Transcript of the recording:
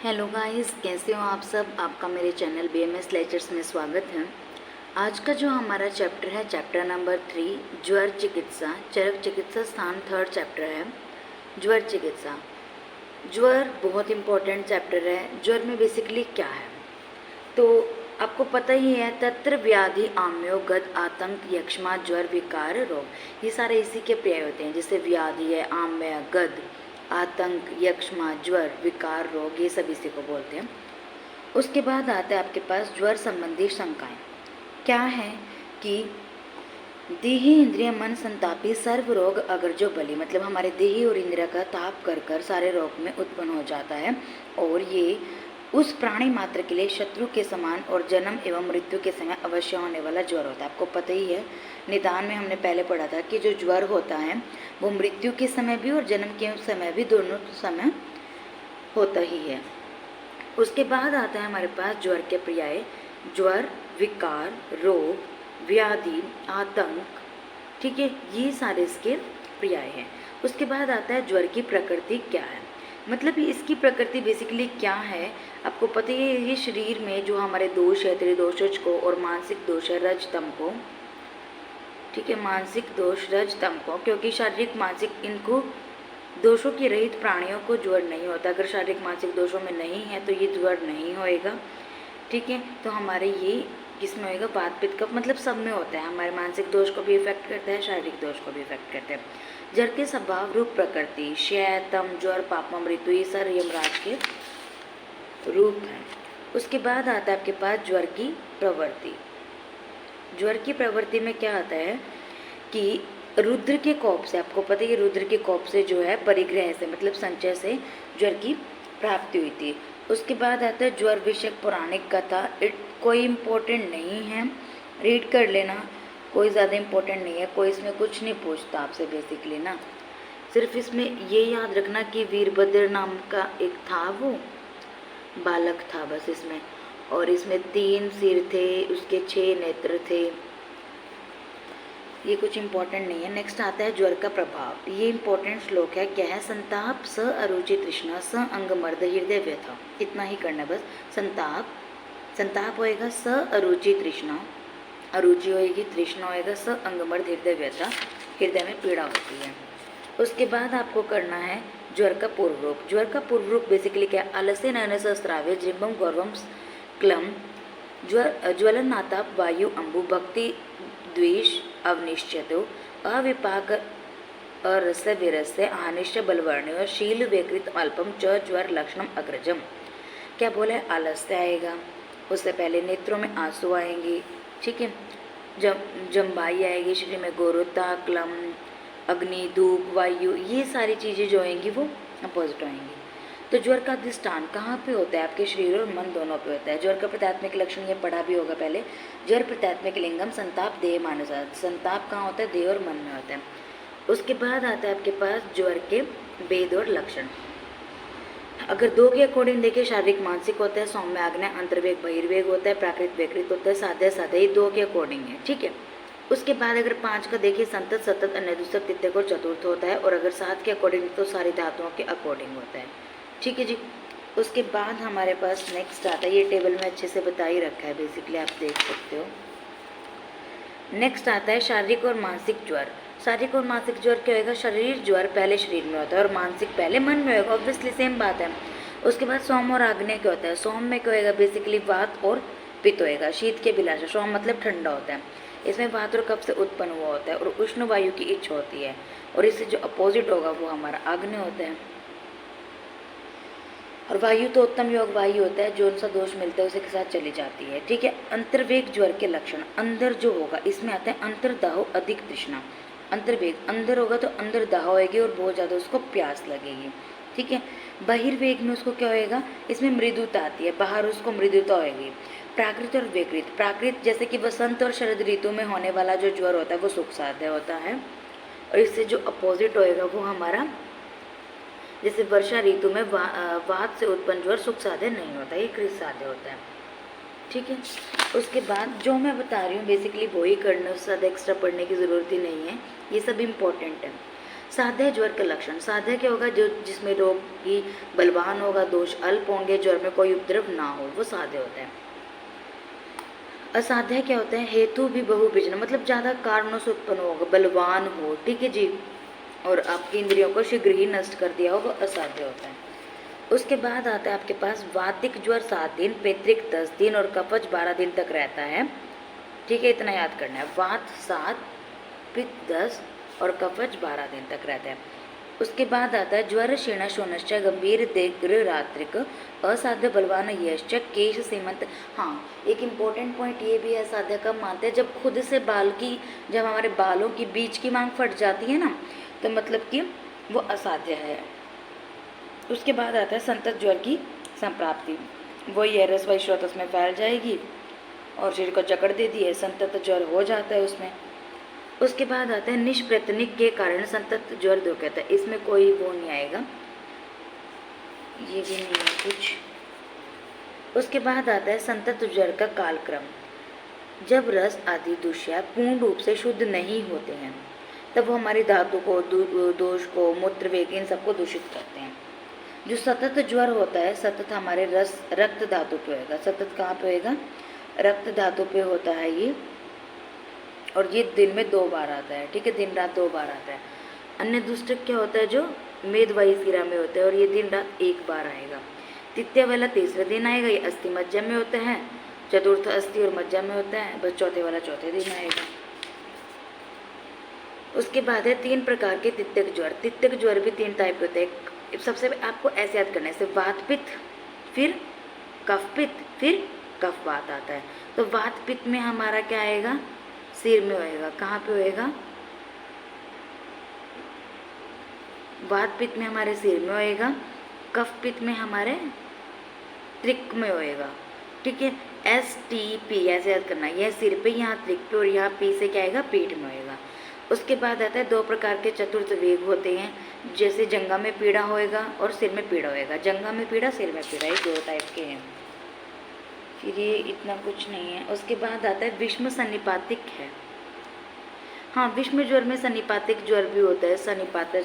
Hello guys, कैसे हो आप सब। आपका मेरे चैनल BMS लेक्चर्स में स्वागत है। आज का जो हमारा चैप्टर है, चैप्टर नंबर 3, ज्वर चिकित्सा, चरक चिकित्सा स्थान, थर्ड चैप्टर है ज्वर चिकित्सा। ज्वर बहुत इम्पोर्टेंट चैप्टर है। ज्वर में बेसिकली क्या है तो आपको पता ही है, तत्र व्याधि आम्यो गद आतंक यक्ष्मा ज्वर विकार रोग, ये सारे इसी के पर्याय होते हैं। जैसे व्याधि है, आम्य, गद, आतंक, यक्ष्मा, ज्वर, विकार, रोग, ये सब इसी को बोलते हैं। उसके बाद आता है आपके पास ज्वर संबंधी शंकाएं। क्या है कि देही इंद्रिय मन संतापी सर्व रोग अगर जो बली, मतलब हमारे देही और इंद्रिय का ताप कर कर सारे रोग में उत्पन्न हो जाता है, और ये उस प्राणी मात्र के लिए शत्रु के समान और जन्म एवं मृत्यु के समय अवश्य होने वाला ज्वर होता है। आपको पता ही है, निदान में हमने पहले पढ़ा था कि जो ज्वर होता है वो मृत्यु के समय भी और जन्म के समय भी, दोनों समय होता ही है। उसके बाद आता है हमारे पास ज्वर के पर्याय, ज्वर, विकार, रोग, व्याधि, आतंक, ठीक है, ये सारे इसके पर्याय हैं। उसके बाद आता है ज्वर की प्रकृति क्या है, मतलब इसकी प्रकृति बेसिकली क्या है। आपको पता ही है, ये शरीर में जो हमारे दोष है, त्रिदोषज को, और मानसिक दोष है रज तम को, ठीक है, मानसिक दोष रज तम को, क्योंकि शारीरिक मानसिक इनको दोषों की रहित प्राणियों को ज्वर नहीं होता। अगर शारीरिक मानसिक दोषों में नहीं है तो ये ज्वर नहीं होएगा, ठीक है। तो हमारे ये किसमें होएगा, वात पित्त कफ, मतलब सब में होता है। हमारे मानसिक दोष को भी इफेक्ट करता है, शारीरिक दोष को भी इफेक्ट करता है। ज्वर के स्वभाव, रूप, प्रकृति, क्षय, तम, ज्वर, पापा, मृत्यु, ये सारे यमराज के रूप हैं। उसके बाद आता है आपके पास ज्वर की प्रवृत्ति। ज्वर की प्रवृत्ति में क्या आता है कि रुद्र के कोप से, आपको पता है रुद्र के कोप से जो है, परिग्रह से, मतलब संचय से ज्वर की प्राप्ति हुई थी। उसके बाद आता है ज्वर विषयक पौराणिक कथा। कोई इम्पोर्टेंट नहीं है, रीड कर लेना, कोई ज़्यादा इम्पोर्टेंट नहीं है, कोई इसमें कुछ नहीं पूछता आपसे बेसिकली ना। सिर्फ इसमें ये याद रखना कि वीरभद्र नाम का एक था, वो बालक था बस इसमें, और इसमें 3 सिर थे, उसके 6 नेत्र थे। ये कुछ इम्पोर्टेंट नहीं है। नेक्स्ट आता है ज्वर का प्रभाव। ये इम्पोर्टेंट श्लोक है। क्या है, संताप, स अरुचि तृष्णा, स अंगमर्द, हृदय व्यथा, इतना ही करना बस। संताप होएगा, स अरुचि तृष्णा, अरुचि होएगी, तृष्णा होएगा, स अंगमर्द, हृदय व्यथा, हृदय में पीड़ा होती है। उसके बाद आपको करना है ज्वर का पूर्व रूप। ज्वर का पूर्व रूप बेसिकली क्या है, आलस्य, नयन सहस्राव्य, जृंभम, गौरवम, क्लम, ज्वलन, नाताप, वायु, अम्बु, भक्ति, द्वेष, अवनिश्चतो, अविपाक, अरस्य, विरस्य, अनिश्च, बलवर्ण्य, शील, व्यकृत, अल्पम, च ज्वर लक्षणम अग्रजम। क्या बोला है, आलस्य आएगा, उससे पहले नेत्रों में आंसू आएंगे, ठीक है, जम्बाई आएगी, शरीर में गोरुता, क्लम, अग्नि, धूप, वायु, ये सारी चीज़ें जो आएंगी वो अपोजिट आएंगी। तो ज्वर का अधिष्ठान कहाँ पे होता है, आपके शरीर और मन दोनों पे होता है। ज्वर का प्रत्यात्मिक लक्षण ये पढ़ा भी होगा पहले। ज्वर प्रत्यात्मिक लिंगम, संताप देह मानसा, संताप कहाँ होता है, देह और मन में होता है। उसके बाद आता है आपके पास ज्वर के भेद और लक्षण। अगर 2 के अकॉर्डिंग देखें, शारीरिक मानसिक होता है, सौम्य आग्नेय, अंतर्वेग बहिर्वेग होता है, प्राकृत विकृत होता है, साध्य साध्य, ये 2 के अकॉर्डिंग है, ठीक है। उसके बाद अगर 5 का देखिए, संतत, सतत, अन्य दूसर, तित्यक और चतुर्थ होता है, और अगर 7 के अकॉर्डिंग तो सारी धातुओं के अकॉर्डिंग होता है, ठीक है जी। उसके बाद हमारे पास नेक्स्ट आता है, ये टेबल में अच्छे से बता ही रखा है बेसिकली, आप देख सकते हो। नेक्स्ट आता है शारीरिक और मानसिक ज्वर। शारीरिक और मानसिक ज्वर क्या होगा, शरीर ज्वर पहले शरीर में होता है और मानसिक पहले मन में होगा, ऑब्वियसली सेम बात है। उसके बाद सोम और आग्नेय क्या होता है, सोम में क्या होगा, बेसिकली वात और पित्त होएगा, शीत के बिलाशा, सोम मतलब ठंडा होता है, इसमें वात और कफ से उत्पन्न हुआ होता है, और उष्ण वायु की इच्छा होती है, और इससे जो अपोजिट होगा वो हमारा आग्नेय होता है। और वायु तो उत्तम योग वायु होता है, जो उनसा दोष मिलता है उसी के साथ चली जाती है, ठीक है। अंतर्वेग ज्वर के लक्षण, अंदर जो होगा इसमें आता है अंतर्दाह, अधिक तृष्णा, अंतर्वेग अंदर होगा तो अंदर दाह होएगी और बहुत ज़्यादा उसको प्यास लगेगी, ठीक है। बहिर्वेग में उसको क्या होएगा, इसमें मृदुता आती है, बाहर उसको मृदुता होएगी। प्राकृत और विकृत, प्राकृत जैसे कि वसंत और शरद ऋतु में होने वाला जो ज्वर होता है वो सुख साध्य होता है, और इससे जो अपोजिट होएगा वो हमारा, जैसे वर्षा ऋतु में वात से उत्पन्न ज्वर सुख साध्य नहीं होता, ये कृत साध्य होता है, ठीक है। उसके बाद जो मैं बता रही हूँ बेसिकली वो ही करना, उससे ज़्यादा एक्स्ट्रा पढ़ने की ज़रूरत ही नहीं है, ये सब इम्पोर्टेंट है। साध्य ज्वर के लक्षण। साध्य क्या होगा? जो जिसमें रोगी बलवान होगा, दोष अल्प होंगे, ज्वर में कोई उपद्रव ना हो, वो साध्य होता है। असाध्य क्या होता है? हेतु भी बहुविजन, मतलब ज़्यादा कारणों से उत्पन्न होगा, बलवान हो, ठीक है जी, और आपकी इंद्रियों को शीघ्र ही नष्ट कर दिया हो, वो असाध्य होता है। उसके बाद आता है आपके पास वातिक ज्वर 7 दिन, पैतृक 10 दिन और कफज 12 दिन तक रहता है, ठीक है, इतना याद करना है। वात 7, पित्त 10 और कफज 12 दिन तक रहता है। उसके बाद आता है ज्वर क्षीण शोनश्च गंभीर दीर्घ रात्रिक असाध्य बलवान यश्च केश सीमंत। हाँ, एक इम्पोर्टेंट पॉइंट ये भी है, असाध्य कब मानते हैं? जब खुद से जब हमारे बालों की बीच की मांग फट जाती है ना, तो मतलब कि वो असाध्य है। उसके बाद आता है संतत ज्वर की संप्राप्ति, वही है रस वही स्रोतस में फैल जाएगी और शरीर को जकड़ देती है, संतत ज्वर हो जाता है उसमें। उसके बाद आता है निष्प्रतनिक के कारण संतत ज्वर दो कहता है, इसमें कोई वो नहीं आएगा, ये भी नहीं है कुछ। उसके बाद आता है संतत ज्वर का कालक्रम। जब रस आदि दूषिया पूर्ण रूप से शुद्ध नहीं होते हैं, तब वो हमारी धातु को, दोष को, मूत्र वेग, इन सबको दूषित करते हैं। जो सतत ज्वर होता है, सतत हमारे रक्त धातु पे होएगा। सतत कहाँ पे होएगा? रक्त धातु पे होता है ये, और ये दिन में 2 बार आता है, ठीक है, दिन रात 2 बार आता है। अन्य दूसरे क्या होता है? जो मेदवाही सिरा में होता है, और ये दिन रात 1 बार आएगा। तृतीय वाला तीसरे दिन आएगा, ये अस्थि मज्जा में होता है, चतुर्थ अस्थि और मज्जा में होता है, बस चौथे वाला चौथे दिन आएगा। उसके बाद है 3 प्रकार के तित्यक ज्वर। तित्यक ज्वर भी 3 टाइप के होते हैं। सबसे आपको ऐसे याद करना है, वात पित्त, फिर कफ पित्त, फिर कफ वात आता है। तो वात पित्त में हमारा क्या आएगा? सिर में होएगा। कहाँ पे होएगा? वात पित्त में हमारे सिर में होएगा, कफ पित्त में हमारे त्रिक में होएगा, ठीक है। STP ऐसे याद करना, यह सिर पे, यहाँ त्रिक पे, और यहाँ पी से क्या आएगा? पेट में होएगा। उसके बाद आता है 2 प्रकार के चतुर्थ वेग होते हैं, जैसे जंघा में पीड़ा होएगा और सिर में पीड़ा होएगा। जंघा में पीड़ा, सिर में पीड़ा, ये 2 टाइप के हैं। फिर ये इतना कुछ नहीं है। उसके बाद आता है विषम सन्निपातिक है। हाँ, विषम ज्वर में सन्निपातिक ज्वर भी होता है, सन्निपात